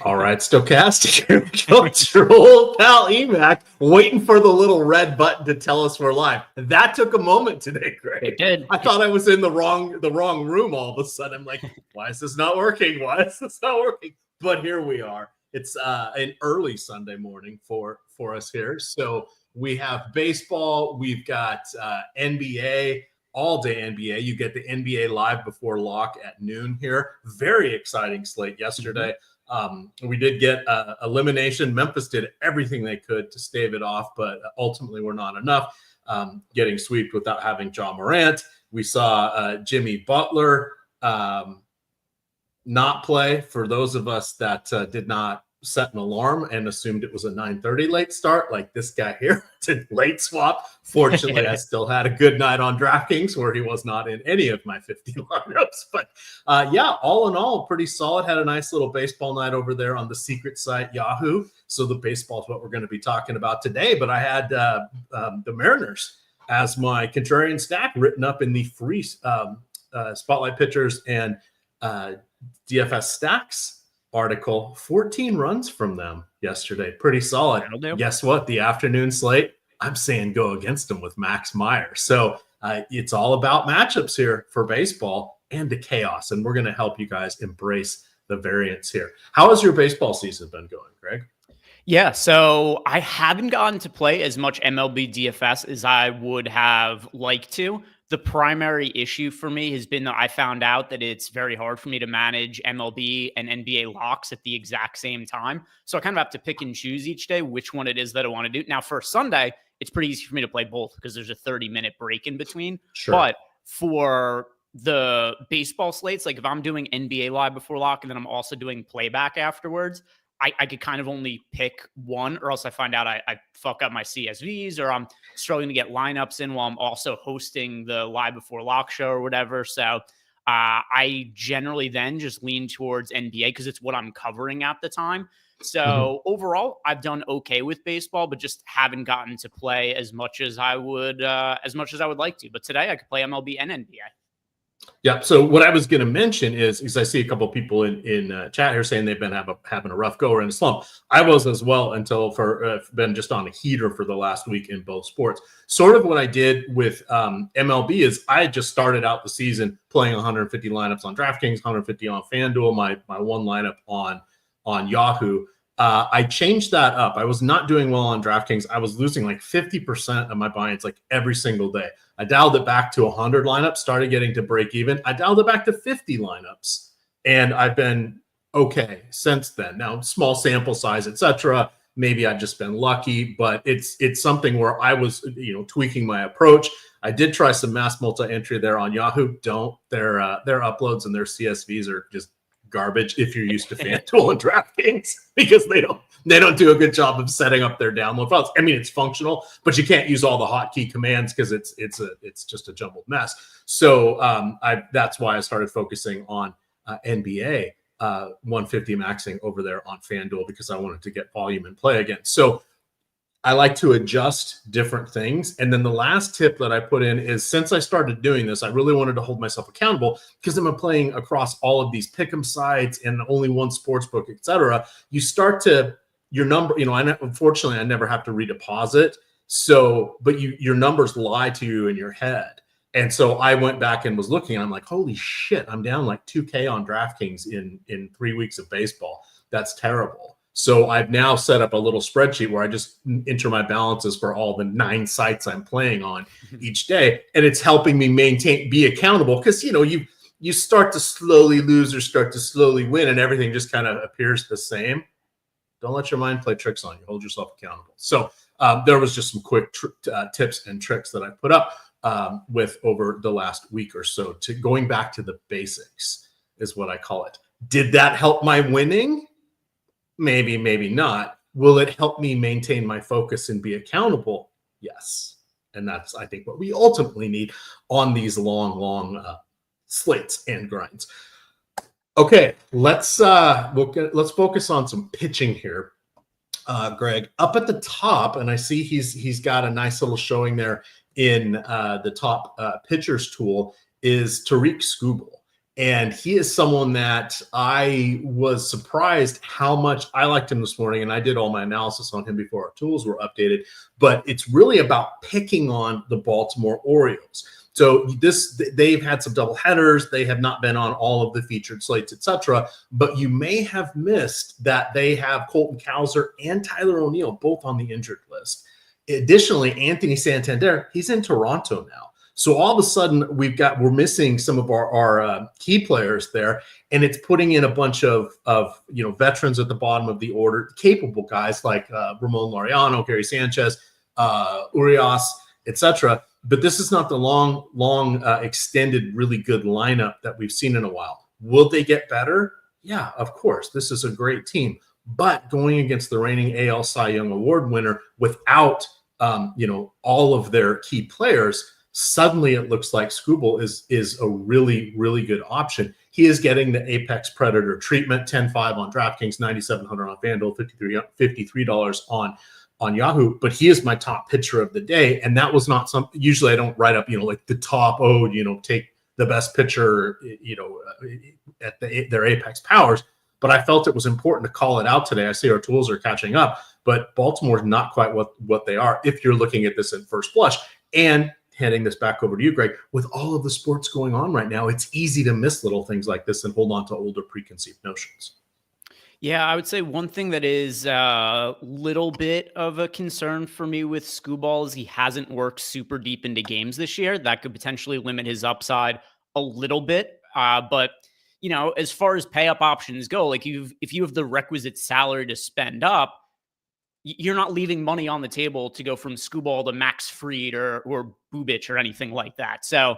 All right, Stokastic, here we go. It's your old pal Emac, waiting for the little red button to tell us we're live. That took a moment today, Greg. It did. I thought I was in the wrong room all of a sudden. I'm like, why is this not working? Why is this not working? But here we are. It's an early Sunday morning for us here. So we have baseball. We've got NBA. All day NBA. You get the NBA live before lock at noon here. Very exciting slate yesterday. We did get elimination. Memphis did everything they could to stave it off, but ultimately were not enough. Getting swept without having Ja Morant. We saw Jimmy Butler not play. For those of us that did not set an alarm and assumed it was a 9:30 late start, like this guy here, to late swap. Fortunately, I still had a good night on DraftKings where he was not in any of my 50 lineups. But yeah, all in all, pretty solid. Had a nice little baseball night over there on the secret site Yahoo. So the baseball is what we're going to be talking about today. But I had the Mariners as my contrarian stack written up in the free Spotlight Pitchers and DFS Stacks article. 14 runs from them yesterday. Pretty solid. Guess what? The afternoon slate, I'm saying go against them with Max Meyer. So it's all about matchups here for baseball and the chaos. And we're going to help you guys embrace the variance here. How has your baseball season been going, Greg? Yeah, so I haven't gotten to play as much MLB DFS as I would have liked to. The primary issue for me has been that I found out that it's very hard for me to manage MLB and NBA locks at the exact same time. So I kind of have to pick and choose each day which one it is that I want to do. Now, for Sunday, it's pretty easy for me to play both because there's a 30-minute break in between. Sure. But for the baseball slates, like if I'm doing NBA live before lock and then I'm also doing playback afterwards, I could kind of only pick one, or else I find out I fuck up my CSVs, or I'm struggling to get lineups in while I'm also hosting the live before lock show or whatever. So I generally then just lean towards NBA because it's what I'm covering at the time. So overall, I've done okay with baseball, but just haven't gotten to play as much as I would like to. But today I could play MLB and NBA. Yeah. So what I was going to mention is I see a couple of people in chat here saying they've been having a rough go or in a slump. I was as well until been just on a heater for the last week in both sports. Sort of what I did with MLB is I just started out the season playing 150 lineups on DraftKings, 150 on FanDuel, my one lineup on Yahoo. I changed that up. I was not doing well on DraftKings. I was losing like 50% of my buy-ins like every single day. I dialed it back to 100 lineups, started getting to break even. I dialed it back to 50 lineups, and I've been okay since then. Now, small sample size, etc. Maybe I've just been lucky, but it's something where I was tweaking my approach. I did try some mass multi-entry there on Yahoo. Their uploads and their CSVs are just garbage if you're used to FanDuel and DraftKings, because they don't do a good job of setting up their download files. I mean, it's functional, but you can't use all the hotkey commands because it's just a jumbled mess. So that's why I started focusing on NBA 150 maxing over there on FanDuel, because I wanted to get volume and play again. So I like to adjust different things. And then the last tip that I put in is, since I started doing this, I really wanted to hold myself accountable because I'm playing across all of these pick'em sites and only one sportsbook, et cetera. You start to, your number, unfortunately, I never have to redeposit. So, but your numbers lie to you in your head. And so I went back and was looking, and I'm like, holy shit, I'm down like 2K on DraftKings in 3 weeks of baseball. That's terrible. So I've now set up a little spreadsheet where I just enter my balances for all the 9 sites I'm playing on each day. And it's helping me be accountable, because, you start to slowly lose or start to slowly win, and everything just kind of appears the same. Don't let your mind play tricks on you. Hold yourself accountable. So there was just some quick tips and tricks that I put up with over the last week or so, to going back to the basics is what I call it. Did that help my winning? Maybe, maybe not. Will it help me maintain my focus and be accountable? Yes. And that's, I think, what we ultimately need on these long slates and grinds. Okay, let's focus on some pitching here. Greg, up at the top, and I see he's got a nice little showing there in the top pitchers tool, is Tariq Skubal. And he is someone that I was surprised how much I liked him this morning. And I did all my analysis on him before our tools were updated. But it's really about picking on the Baltimore Orioles. So they've had some double headers. They have not been on all of the featured slates, etc. But you may have missed that they have Colton Cowser and Tyler O'Neill both on the injured list. Additionally, Anthony Santander, he's in Toronto now. So all of a sudden, we're missing some of our key players there, and it's putting in a bunch of veterans at the bottom of the order, capable guys like Ramon Laureano, Gary Sanchez, Urias, etc. But this is not the long extended, really good lineup that we've seen in a while. Will they get better? Yeah, of course. This is a great team, but going against the reigning AL Cy Young Award winner without all of their key players. Suddenly it looks like Skubal is a really, really good option. He is getting the Apex Predator treatment, 10-5 on DraftKings, $9,700 on FanDuel, $53 on Yahoo, but he is my top pitcher of the day. And that was not something, usually I don't write up, like the top, take the best pitcher, at their Apex powers. But I felt it was important to call it out today. I see our tools are catching up, but Baltimore's not quite what they are if you're looking at this at first blush. And handing this back over to you, Greg, with all of the sports going on right now, it's easy to miss little things like this and hold on to older preconceived notions. Yeah, I would say one thing that is a little bit of a concern for me with Skubal is he hasn't worked super deep into games this year. That could potentially limit his upside a little bit. But, as far as pay up options go, like if you have the requisite salary to spend up, you're not leaving money on the table to go from Skubal to Max Fried or Bubic or anything like that. So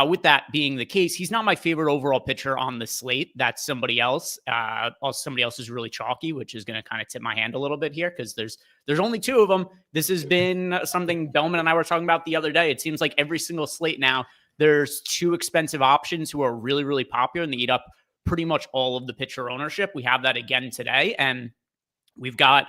with that being the case, he's not my favorite overall pitcher on the slate. That's somebody else. Somebody else is really chalky, which is going to kind of tip my hand a little bit here because there's only two of them. This has been something Bellman and I were talking about the other day. It seems like every single slate now, there's two expensive options who are really, really popular and they eat up pretty much all of the pitcher ownership. We have that again today. And we've got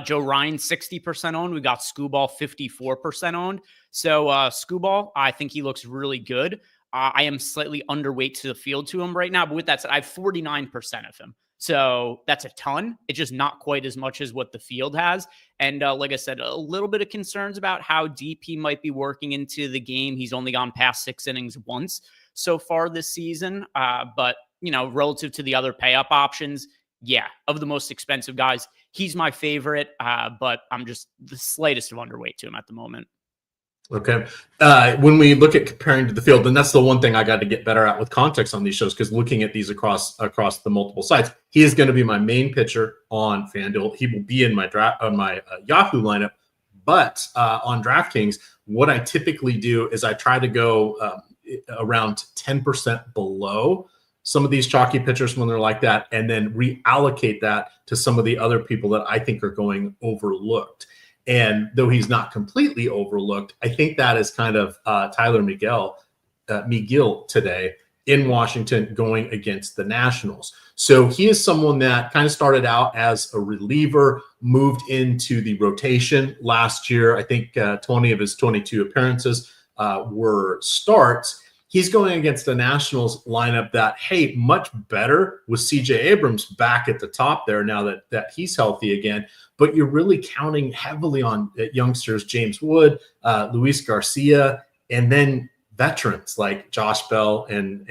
Joe Ryan, 60% owned. We got Skubal, 54% owned. So Skubal, I think he looks really good. I am slightly underweight to the field to him right now. But with that said, I have 49% of him. So that's a ton. It's just not quite as much as what the field has. And like I said, a little bit of concerns about how deep he might be working into the game. He's only gone past 6 innings once so far this season. But, relative to the other pay-up options, yeah, of the most expensive guys, he's my favorite, but I'm just the slightest of underweight to him at the moment. Okay. When we look at comparing to the field, and that's the one thing I got to get better at with context on these shows, because looking at these across the multiple sites, he is going to be my main pitcher on FanDuel. He will be in my Yahoo lineup, but on DraftKings, what I typically do is I try to go around 10% below some of these chalky pitchers when they're like that, and then reallocate that to some of the other people that I think are going overlooked. And though he's not completely overlooked, I think that is kind of Tyler McGill today in Washington going against the Nationals. So he is someone that kind of started out as a reliever, moved into the rotation last year. I think 20 of his 22 appearances were starts. He's going against the Nationals lineup that, hey, much better with CJ Abrams back at the top there now that he's healthy again. But you're really counting heavily on youngsters, James Wood, Luis Garcia, and then veterans like Josh Bell and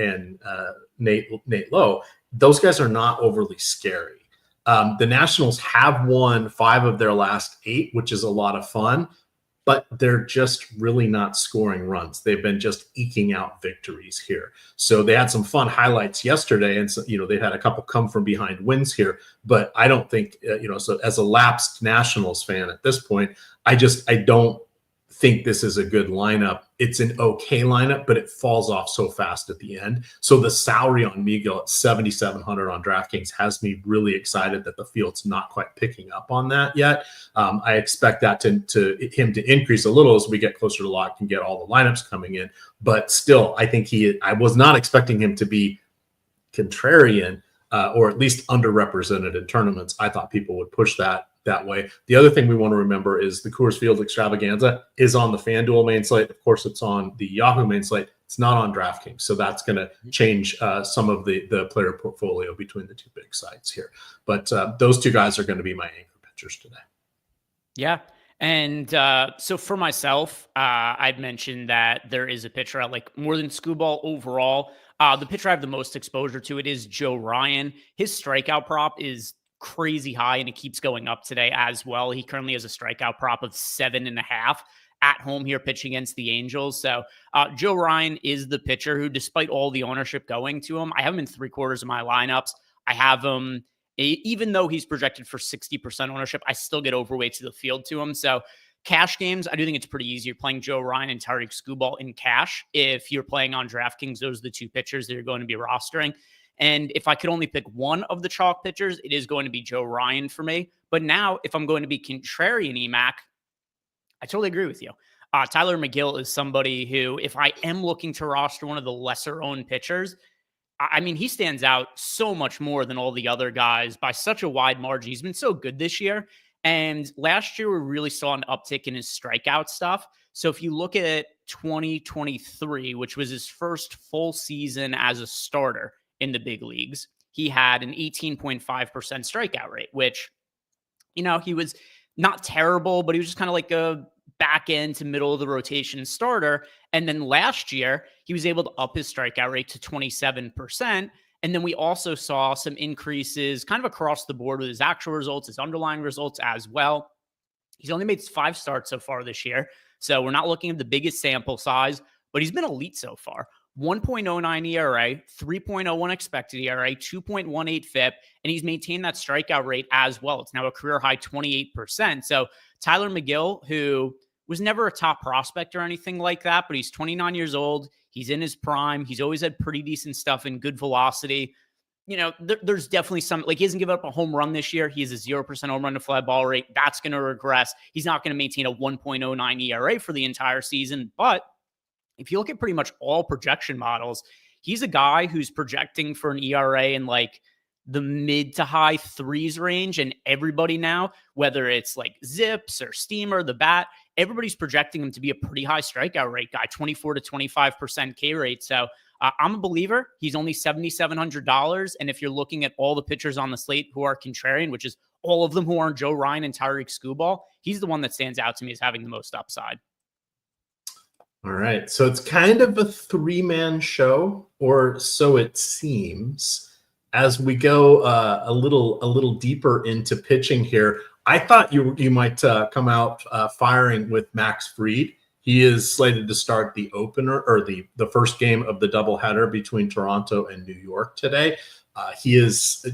Nate Lowe. Those guys are not overly scary. The Nationals have won 5 of their last 8, which is a lot of fun. But they're just really not scoring runs. They've been just eking out victories here. So they had some fun highlights yesterday, and so, they've had a couple come from behind wins here. But I don't think, so as a lapsed Nationals fan at this point, I don't think this is a good lineup. It's an okay lineup, but it falls off so fast at the end. So the salary on Miguel at 7,700 on DraftKings has me really excited that the field's not quite picking up on that yet. I expect that him to increase a little as we get closer to lock and get all the lineups coming in. But still, I think I was not expecting him to be contrarian or at least underrepresented in tournaments. I thought people would push that way. The other thing we want to remember is the Coors Field Extravaganza is on the FanDuel main slate. Of course, it's on the Yahoo main slate. It's not on DraftKings. So that's going to change some of the player portfolio between the two big sites here. But those two guys are going to be my anchor pitchers today. Yeah. And so for myself, I'd mentioned that there is a pitcher I like more than Screwball overall. The pitcher I have the most exposure to it is Joe Ryan. His strikeout prop is crazy high, and it keeps going up today as well. He currently has a strikeout prop of 7.5 at home here pitching against the Angels. So Joe Ryan is the pitcher who, despite all the ownership going to him, I have him in 3/4 of my lineups. I have him, even though he's projected for 60% ownership, I still get overweight to the field to him. So cash games, I do think it's pretty easy. You're playing Joe Ryan and Tariq Skubal in cash. If you're playing on DraftKings, those are the two pitchers that you're going to be rostering. And if I could only pick one of the chalk pitchers, it is going to be Joe Ryan for me. But now, if I'm going to be contrarian EMAC, I totally agree with you. Tyler McGill is somebody who, if I am looking to roster one of the lesser owned pitchers, I mean, he stands out so much more than all the other guys by such a wide margin. He's been so good this year. And last year, we really saw an uptick in his strikeout stuff. So if you look at 2023, which was his first full season as a starter in the big leagues, he had an 18.5% strikeout rate, which, you know, he was not terrible, but he was just kind of like a back end to middle of the rotation starter. And then last year, he was able to up his strikeout rate to 27%. And then we also saw some increases kind of across the board with his actual results, his underlying results as well. He's only made 5 starts so far this year. So we're not looking at the biggest sample size, but he's been elite so far. 1.09 ERA, 3.01 expected ERA, 2.18 FIP, and he's maintained that strikeout rate as well. It's now a career high 28%. So Tyler McGill, who was never a top prospect or anything like that, but he's 29 years old. He's in his prime. He's always had pretty decent stuff and good velocity. You know, there's definitely some, like, he hasn't given up a home run this year. He has a 0% home run to fly ball rate. That's going to regress. He's not going to maintain a 1.09 ERA for the entire season. But if you look at pretty much all projection models, he's a guy who's projecting for an ERA in like the mid to high 3s range. And everybody now, whether it's like Zips or Steamer, the Bat, everybody's projecting him to be a pretty high strikeout rate guy, 24 to 25% K rate. So I'm a believer. He's only $7,700. And if you're looking at all the pitchers on the slate who are contrarian, which is all of them who aren't Joe Ryan and Tariq Skubal, he's the one that stands out to me as having the most upside. All right. So it's kind of a 3-man show, or so it seems. As we go a little deeper into pitching here, I thought you might come out firing with Max Fried. He is slated to start the opener, or the first game of the doubleheader between Toronto and New York today. He is,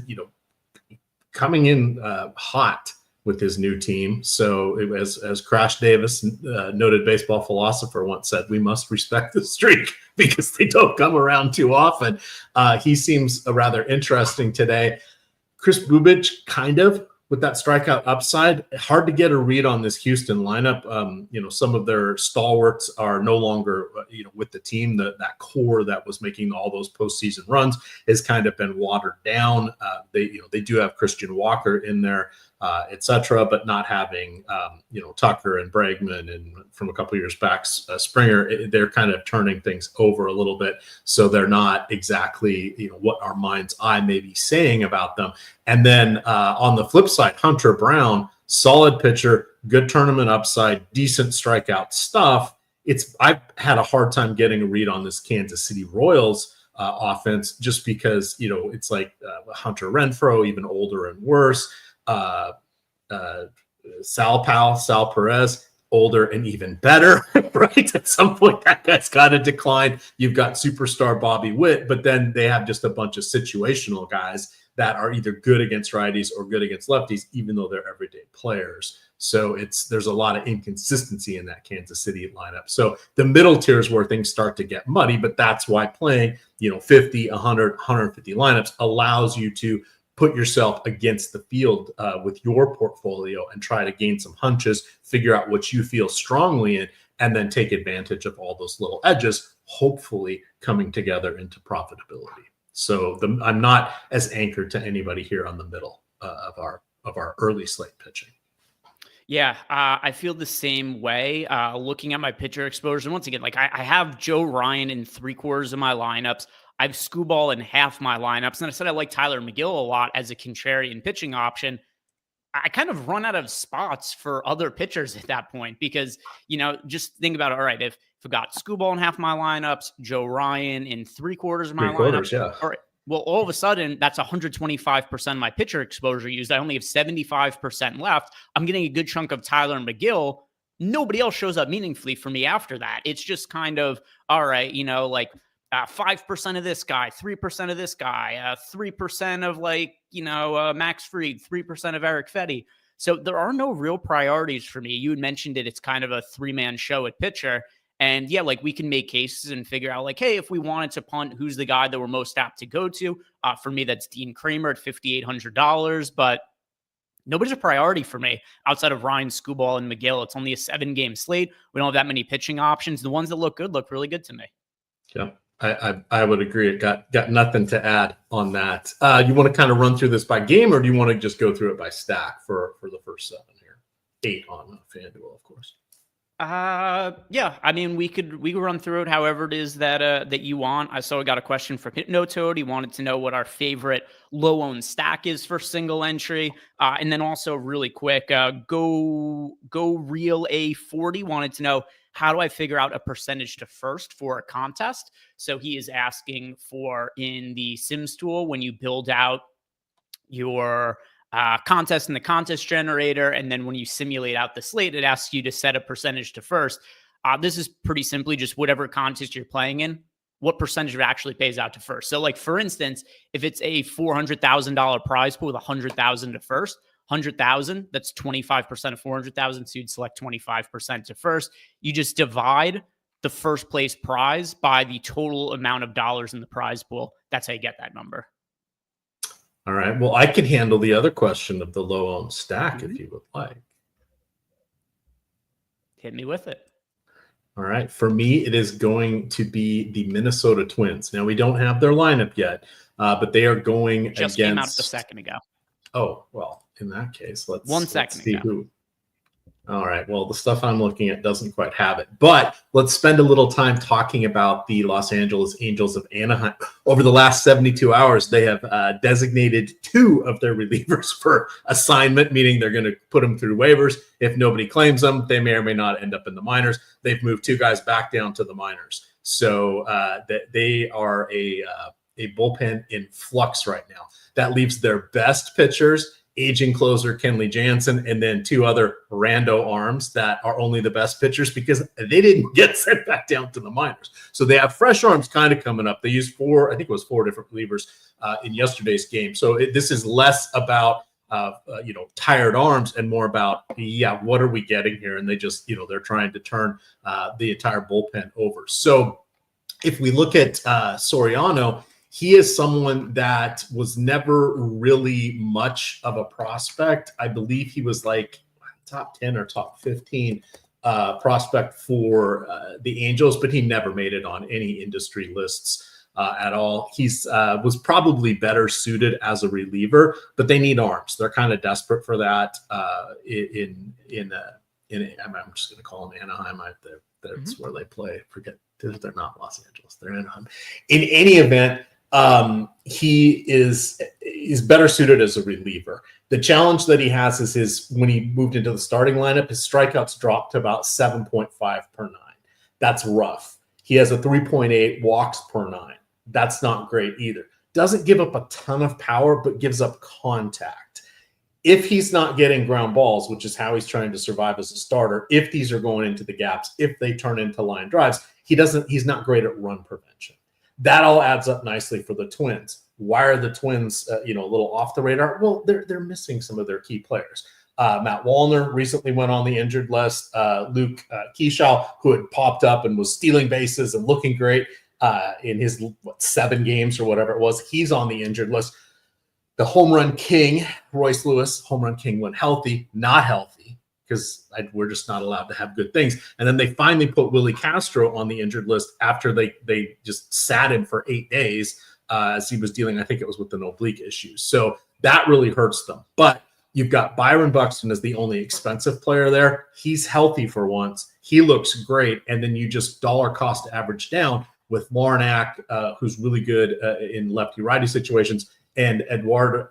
coming in hot with his new team. So as Crash Davis, noted baseball philosopher, once said, we must respect the streak because they don't come around too often. He seems rather interesting today. Chris Bubich, kind of, with that strikeout upside. Hard to get a read on this Houston lineup. Some of their stalwarts are no longer, with the team. That core that was making all those postseason runs has kind of been watered down. They do have Christian Walker in there, etc., but not having, Tucker and Bregman and from a couple of years back, Springer. They're kind of turning things over a little bit. So they're not exactly, what our mind's eye may be saying about them. And then on the flip side, Hunter Brown, solid pitcher, good tournament upside, decent strikeout stuff. I've had a hard time getting a read on this Kansas City Royals offense, just because, it's like Hunter Renfroe, even older and worse. Sal Perez, older and even better, right? At some point, that guy's got to decline. You've got superstar Bobby Witt, but then they have just a bunch of situational guys that are either good against righties or good against lefties, even though they're everyday players. So there's a lot of inconsistency in that Kansas City lineup. So the middle tier is where things start to get muddy, but that's why playing, 50, 100, 150 lineups allows you to put yourself against the field with your portfolio and try to gain some hunches, figure out what you feel strongly in, and then take advantage of all those little edges, hopefully coming together into profitability. So I'm not as anchored to anybody here on the middle of our early slate pitching. Yeah, I feel the same way. Looking at my pitcher exposure, once again, like I have Joe Ryan in 3/4 of my lineups. I have Skubal in half my lineups. And I said I like Tyler McGill a lot as a contrarian pitching option. I kind of run out of spots for other pitchers at that point because, just think about it. All right, if I got Skubal in half my lineups, Joe Ryan in 3/4 of my lineups, Yeah. all right. Well, all of a sudden, that's 125% of my pitcher exposure used. I only have 75% left. I'm getting a good chunk of Tyler McGill. Nobody else shows up meaningfully for me after that. It's just kind of, all right, 5% of this guy, 3% of this guy, 3% of Max Fried, 3% of Eric Fetty. So there are no real priorities for me. You had mentioned it. It's kind of a 3-man show at pitcher. And yeah, we can make cases and figure out hey, if we wanted to punt, who's the guy that we're most apt to go to? For me, that's Dean Kramer at $5,800. But nobody's a priority for me outside of Ryan, Skubal, and McGill. It's only a 7-game slate. We don't have that many pitching options. The ones that look good look really good to me. Yeah. I would agree. Got nothing to add on that. You want to kind of run through this by game, or do you want to just go through it by stack for the first 7 here? 8 on FanDuel, of course. Yeah. I mean, we could run through it however it is that you want. I saw I got a question from HypnoToad. He wanted to know what our favorite low-owned stack is for single entry. And then also really quick, Go Real A40 wanted to know, how do I figure out a percentage to first for a contest? So he is asking for, in the Sims tool, when you build out your contest in the contest generator, and then when you simulate out the slate, it asks you to set a percentage to first. This is pretty simply just whatever contest you're playing in, what percentage of it actually pays out to first. So for instance, if it's a $400,000 prize pool with 100,000 to first, 100,000, that's 25% of 400,000. So you'd select 25% to first. You just divide the first place prize by the total amount of dollars in the prize pool. That's how you get that number. All right. Well, I can handle the other question of the low-owned stack if you would like. Hit me with it. All right. For me, it is going to be the Minnesota Twins. Now, we don't have their lineup yet, but they are going just against... came out a second ago. Oh, well, in that case, let's see ago. Who. All right. Well, the stuff I'm looking at doesn't quite have it, but let's spend a little time talking about the Los Angeles Angels of Anaheim. Over the last 72 hours, they have designated 2 of their relievers for assignment, meaning they're going to put them through waivers. If nobody claims them, they may or may not end up in the minors. They've moved 2 guys back down to the minors. So they are a bullpen in flux right now. That leaves their best pitchers, aging closer Kenley Jansen, and then 2 other rando arms that are only the best pitchers because they didn't get sent back down to the minors. So they have fresh arms kind of coming up. They used 4 different relievers in yesterday's game. So this is less about tired arms and more about, what are we getting here? And they just, they're trying to turn the entire bullpen over. So if we look at Soriano, he is someone that was never really much of a prospect. I believe he was top 10 or top 15 prospect for the Angels, but he never made it on any industry lists at all. He's was probably better suited as a reliever, but they need arms. They're kind of desperate for that I'm just going to call them Anaheim. That's where they play. Forget, they're not Los Angeles. They're Anaheim. In any event, he's better suited as a reliever. The challenge that he has is when he moved into the starting lineup, his strikeouts dropped to about 7.5 per 9. That's rough. He has a 3.8 walks per 9. That's not great either. Doesn't give up a ton of power, but gives up contact. If he's not getting ground balls, which is how he's trying to survive as a starter, if these are going into the gaps, if they turn into line drives, he's not great at run prevention. That all adds up nicely for the Twins. Why are the Twins, a little off the radar? Well, they're missing some of their key players. Matt Wallner recently went on the injured list. Luke Keyshaw, who had popped up and was stealing bases and looking great in his 7 games or whatever it was, he's on the injured list. The home run king, Royce Lewis, home run king, went healthy, not healthy, because we're just not allowed to have good things. And then they finally put Willie Castro on the injured list after they just sat him for 8 days as he was dealing, I think it was with an oblique issue. So that really hurts them. But You've got Byron Buxton as the only expensive player there. He's healthy for once. He looks great. And then you just dollar cost average down with Larnack, who's really good in lefty-righty situations, and Edouard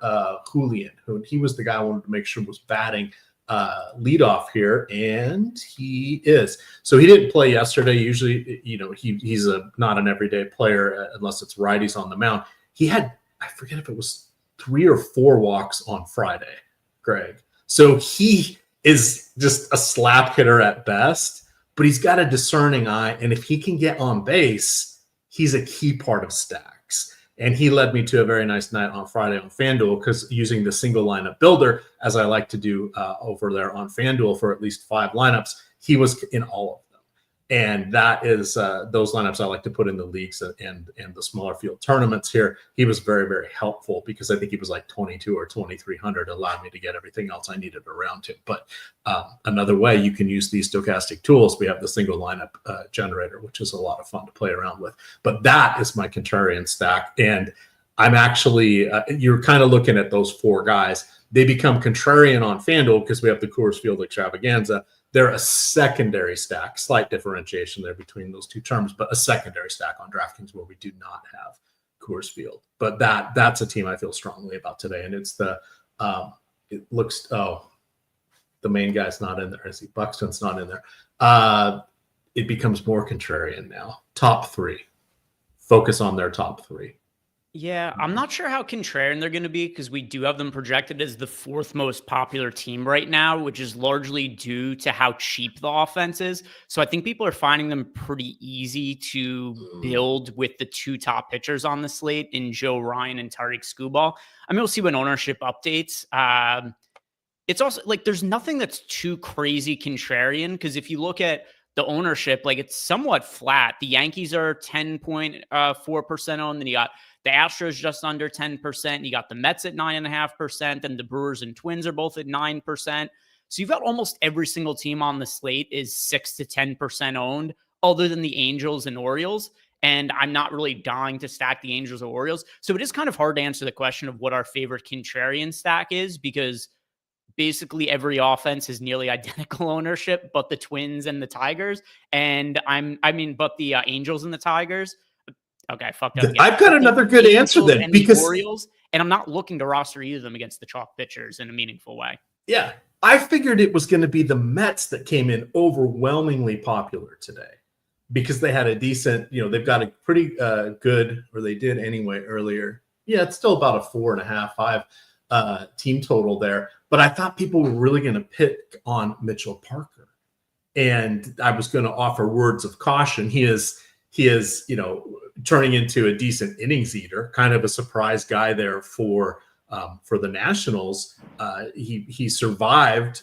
Julian, who he was the guy I wanted to make sure was batting leadoff here, and he is. So he didn't play yesterday. Usually, he's not an everyday player unless it's righties on the mound. He had, I forget if it was 3 or 4 walks on Friday, Greg. So he is just a slap hitter at best, but he's got a discerning eye, and if he can get on base, he's a key part of stacks. And he led me to a very nice night on Friday on FanDuel, because using the single lineup builder, as I like to do over there on FanDuel for at least 5 lineups, he was in all of them. And that is those lineups I like to put in the leagues and the smaller field tournaments here. He was very, very helpful, because I think he was like 22 or 2,300, allowed me to get everything else I needed around him. But another way you can use these stochastic tools, we have the single lineup generator, which is a lot of fun to play around with. But that is my contrarian stack. And I'm actually, you're kind of looking at those 4 guys. They become contrarian on FanDuel because we have the Coors Field Extravaganza. They're a secondary stack, slight differentiation there between those 2 terms, but a secondary stack on DraftKings where we do not have Coors Field. But that's a team I feel strongly about today. And it's the main guy's not in there. I see Buxton's not in there. It becomes more contrarian now. Top 3. Focus on their top 3. Yeah, I'm not sure how contrarian they're going to be, because we do have them projected as the 4th most popular team right now, which is largely due to how cheap the offense is. So I think people are finding them pretty easy to build with the 2 top pitchers on the slate in Joe Ryan and Tariq Skubal. I mean, we'll see when ownership updates. It's also like there's nothing that's too crazy contrarian, because if you look at the ownership, like it's somewhat flat. The Yankees are 10.4% owned, then you got the Astros just under 10%. You got the Mets at 9.5%, and the Brewers and Twins are both at 9%. So you've got almost every single team on the slate is 6 to 10% owned, other than the Angels and Orioles. And I'm not really dying to stack the Angels or Orioles. So it is kind of hard to answer the question of what our favorite contrarian stack is, because basically every offense is nearly identical ownership, but the Twins and the Tigers. And but the Angels and the Tigers. Okay, I fucked up again. I've got another good answer then, because the Orioles, and I'm not looking to roster either of them against the chalk pitchers in a meaningful way. Yeah, I figured it was going to be the Mets that came in overwhelmingly popular today, because they had a decent, they've got a pretty good, or they did anyway earlier. Yeah, it's still about a 4.5, 5 team total there. But I thought people were really going to pick on Mitchell Parker, and I was going to offer words of caution. He is, turning into a decent innings eater, kind of a surprise guy there for the Nationals. He survived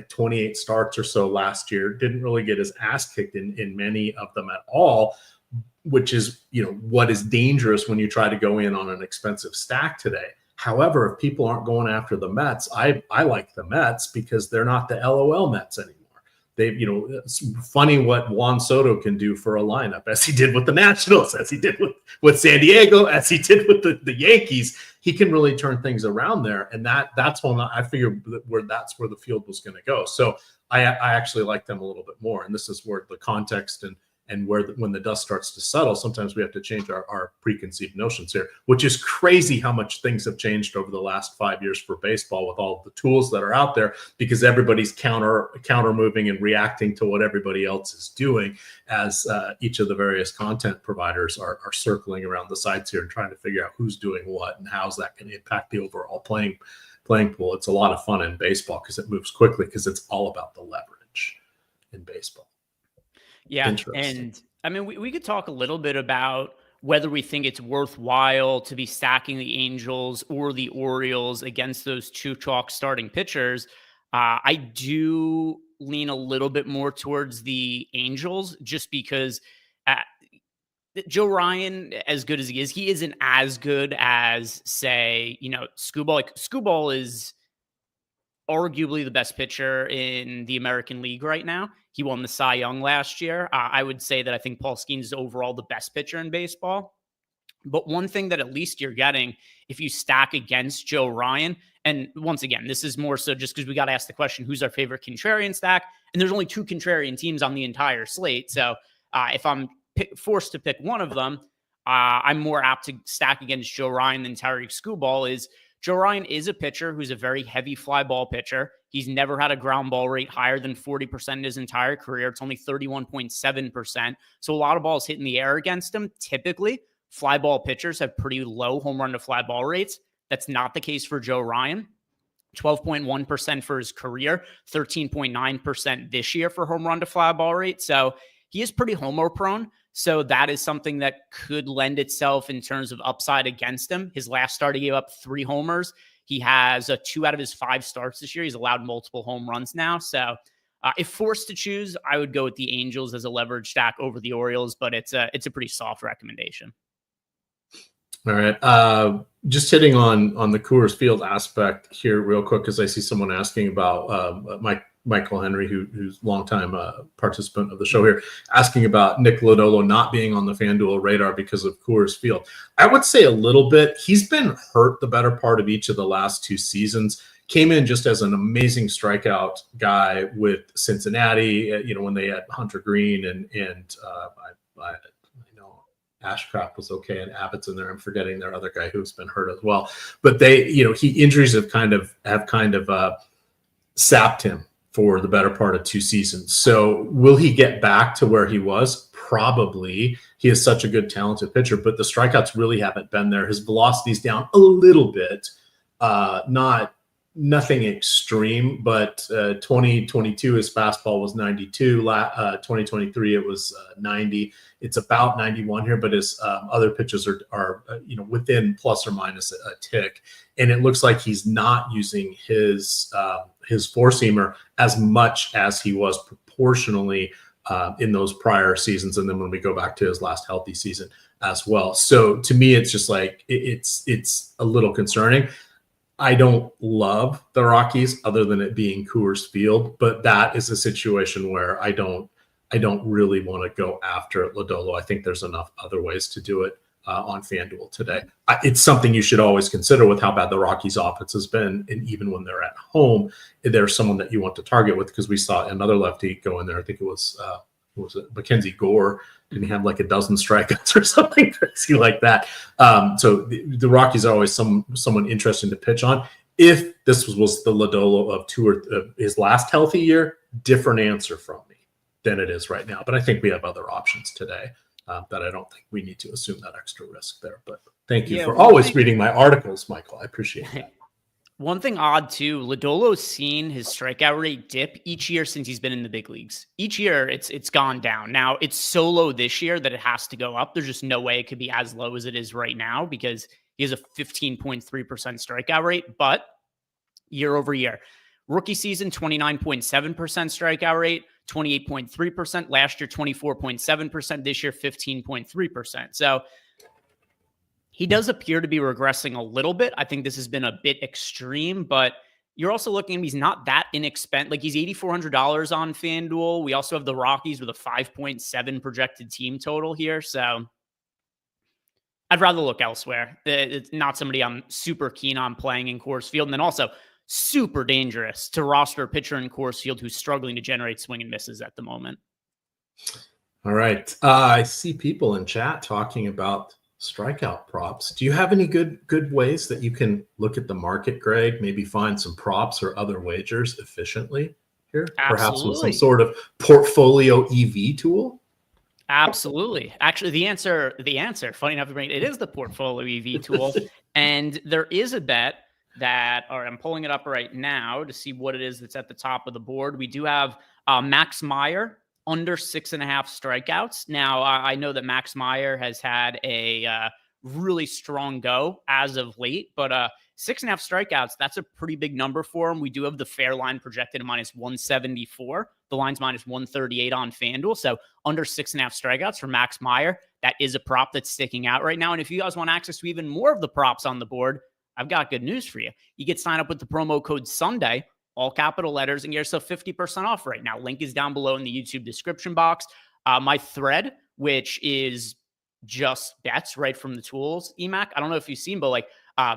28 starts or so last year. Didn't really get his ass kicked in many of them at all, which is what is dangerous when you try to go in on an expensive stack today. However, if people aren't going after the Mets, I like the Mets because they're not the LOL Mets anymore. It's funny what Juan Soto can do for a lineup, as he did with the Nationals, as he did with San Diego, as he did with the Yankees. He can really turn things around there. And that's when I figured that's where the field was going to go. So I actually like them a little bit more. And this is where the context and when the dust starts to settle, sometimes we have to change our preconceived notions here, which is crazy how much things have changed over the last 5 years for baseball with all the tools that are out there, because everybody's counter moving and reacting to what everybody else is doing, as each of the various content providers are circling around the sites here and trying to figure out who's doing what and how's that going to impact the overall playing pool. It's a lot of fun in baseball because it moves quickly, because it's all about the leverage in baseball. Yeah, and I mean, we could talk a little bit about whether we think it's worthwhile to be stacking the Angels or the Orioles against those 2 chalk starting pitchers. I do lean a little bit more towards the Angels, just because Joe Ryan, as good as he isn't as good as, say, Skubal. Like, Skubal is arguably the best pitcher in the American League right now. He won the Cy Young last year. I would say that I think Paul Skeens is overall the best pitcher in baseball. But one thing that at least you're getting if you stack against Joe Ryan, and once again, this is more so just because we got to ask the question, who's our favorite contrarian stack? And there's only 2 contrarian teams on the entire slate. So if I'm forced to pick one of them, I'm more apt to stack against Joe Ryan than Tyreek Skubal. Joe Ryan is a pitcher who's a very heavy fly ball pitcher. He's never had a ground ball rate higher than 40% in his entire career. It's only 31.7%. So a lot of balls hit in the air against him. Typically, fly ball pitchers have pretty low home run to fly ball rates. That's not the case for Joe Ryan. 12.1% for his career, 13.9% this year for home run to fly ball rate. So he is pretty homer prone. So that is something that could lend itself in terms of upside against him. His last start, he gave up 3 homers. He has 2 out of his 5 starts this year. He's allowed multiple home runs now. So if forced to choose, I would go with the Angels as a leverage stack over the Orioles, but it's a pretty soft recommendation. All right. Just hitting on the Coors Field aspect here real quick, because I see someone asking about Michael Henry, who's longtime participant of the show here, asking about Nick Lodolo not being on the FanDuel radar because of Coors Field. I would say a little bit. He's been hurt the better part of each of the last 2 seasons. Came in just as an amazing strikeout guy with Cincinnati, when they had Hunter Green and I know Ashcraft was okay and Abbott's in there. I'm forgetting their other guy who's been hurt as well. But injuries have kind of sapped him for the better part of 2 seasons. So will he get back to where he was? Probably. He is such a good, talented pitcher, but the strikeouts really haven't been there. His velocity's down a little bit, nothing extreme, but 2022, his fastball was 92. 2023, it was 90. It's about 91 here, but his other pitches are within plus or minus a tick. And it looks like he's not using his four-seamer as much as he was proportionally in those prior seasons. And then when we go back to his last healthy season as well. So to me, it's just like, it's a little concerning. I don't love the Rockies other than it being Coors Field, but that is a situation where I don't really want to go after Lodolo. I think there's enough other ways to do it on FanDuel today. It's something you should always consider with how bad the Rockies offense has been. And even when they're at home, there's someone that you want to target with, because we saw another lefty go in there. I think it was Mackenzie Gore. Didn't he have like a dozen strikeouts or something crazy like that? So the Rockies are always someone interesting to pitch on. If this was the Lodolo of his last healthy year, different answer from me than it is right now. But I think we have other options today that I don't think we need to assume that extra risk there. But thank you for always reading my articles, Michael. I appreciate that. One thing odd too, Lodolo's seen his strikeout rate dip each year since he's been in the big leagues. Each year it's gone down. Now it's so low this year that it has to go up. There's just no way it could be as low as it is right now because he has a 15.3% strikeout rate, but year over year, rookie season, 29.7% strikeout rate, 28.3%. Last year, 24.7%. This year, 15.3%. So he does appear to be regressing a little bit. I think this has been a bit extreme, but you're also looking at him. He's not that inexpensive. Like, he's $8,400 on FanDuel. We also have the Rockies with a 5.7 projected team total here. So I'd rather look elsewhere. It's not somebody I'm super keen on playing in Coors Field. And then also super dangerous to roster a pitcher in Coors Field who's struggling to generate swing and misses at the moment. All right. I see people in chat talking about strikeout props. Do you have any good ways that you can look at the market, Greg? Maybe find some props or other wagers efficiently here? Absolutely. Perhaps with some sort of portfolio EV tool? Absolutely. Actually, the answer, funny enough to bring it is the portfolio EV tool. And there is a bet that, or I'm pulling it up right now to see what it is that's at the top of the board. We do have Max Meyer under 6.5 strikeouts. Now, I know that Max Meyer has had a really strong go as of late, but 6.5 strikeouts, that's a pretty big number for him. We do have the fair line projected at -174. The line's -138 on FanDuel. So under 6.5 strikeouts for Max Meyer, that is a prop that's sticking out right now. And if you guys want access to even more of the props on the board, I've got good news for you. You get signed up with the promo code Sunday, all capital letters, and get yourself 50% off right now. Link is down below in the YouTube description box. My thread, which is just bets right from the tools. EMAC, I don't know if you've seen, but like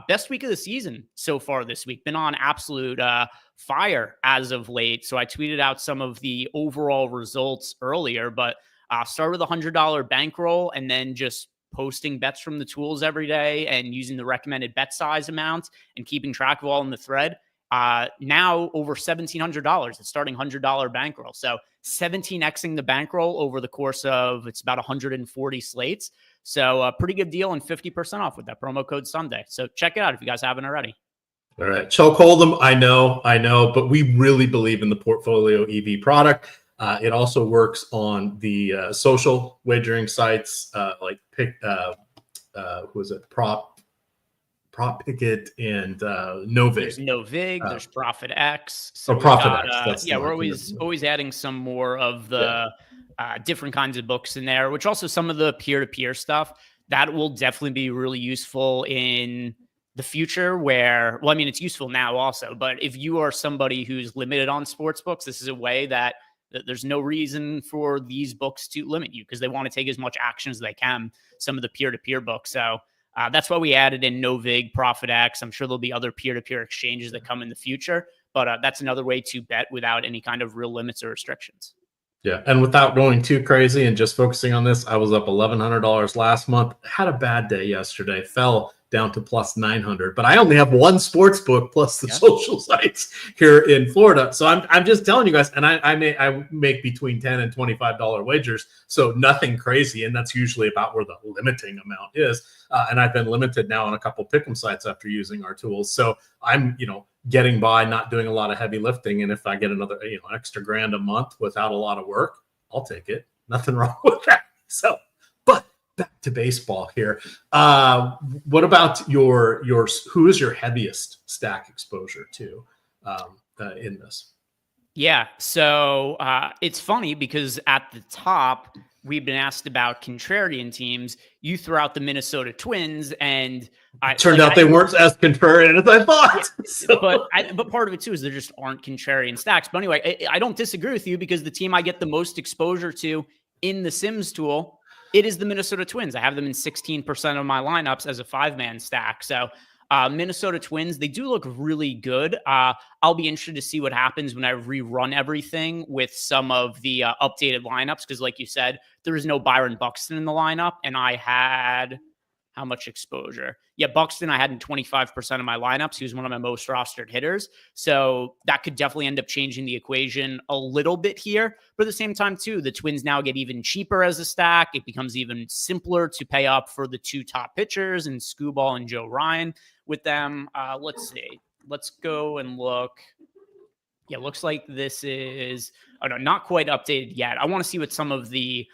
best week of the season so far this week, been on absolute fire as of late. So I tweeted out some of the overall results earlier, but start with $100 bankroll and then just posting bets from the tools every day and using the recommended bet size amount and keeping track of all in the thread. Now over $1,700, it's starting $100 bankroll. So 17xing the bankroll over the course of, it's about 140 slates. So a pretty good deal and 50% off with that promo code Sunday. So check it out if you guys haven't already. All right. Choke hold them. I know, but we really believe in the Portfolio EV product. It also works on the social wagering sites like Prop Picket and NoVig. There's NoVig, there's Profit X. So Profit X. We're always adding some more of the different kinds of books in there, which also some of the peer-to-peer stuff that will definitely be really useful in the future where, well, I mean, it's useful now also, but if you are somebody who's limited on sports books, this is a way that there's no reason for these books to limit you because they want to take as much action as they can, some of the peer-to-peer books. So that's why we added in NoVig, Profit X. I'm sure there'll be other peer-to-peer exchanges that come in the future, but that's another way to bet without any kind of real limits or restrictions. Yeah, and without going too crazy and just focusing on this, I was up $1,100 last month. Had a bad day yesterday, fell down to plus 900, but I only have one sports book plus the social sites here in Florida. So I'm just telling you guys, and I make between $10 and $25 wagers, so nothing crazy, and that's usually about where the limiting amount is. And I've been limited now on a couple pick'em sites after using our tools, so I'm getting by, not doing a lot of heavy lifting, and if I get another extra grand a month without a lot of work, I'll take it. Nothing wrong with that. So, but back to baseball here. What about your who is your heaviest stack exposure to in this? Yeah, so it's funny because at the top we've been asked about contrarian teams. You threw out the Minnesota Twins, and turned out they weren't as contrarian as I thought. Yeah, so. But part of it too is there just aren't contrarian stacks. But anyway, I don't disagree with you because the team I get the most exposure to in the Sims tool, it is the Minnesota Twins. I have them in 16% of my lineups as a 5-man stack. So Minnesota Twins, they do look really good. I'll be interested to see what happens when I rerun everything with some of the updated lineups. Because like you said, there is no Byron Buxton in the lineup. And I had how much exposure? Yeah, Buxton, I had in 25% of my lineups. He was one of my most rostered hitters. So that could definitely end up changing the equation a little bit here. But at the same time, too, the Twins now get even cheaper as a stack. It becomes even simpler to pay up for the 2 top pitchers and Skubal and Joe Ryan with them. Let's see. Let's go and look. Yeah, looks like this is, oh no, not quite updated yet. I want to see what some of the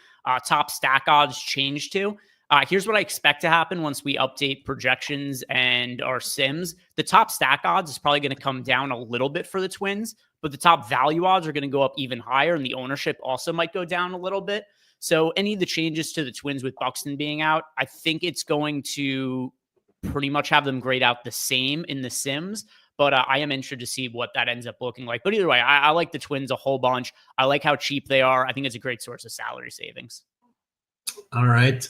top stack odds change to. Here's what I expect to happen once we update projections and our sims. The top stack odds is probably going to come down a little bit for the Twins, but the top value odds are going to go up even higher, and the ownership also might go down a little bit. So any of the changes to the Twins with Buxton being out, I think it's going to pretty much have them grade out the same in the sims. But I am interested to see what that ends up looking like. But either way, I like the Twins a whole bunch. I like how cheap they are. I think it's a great source of salary savings. All right.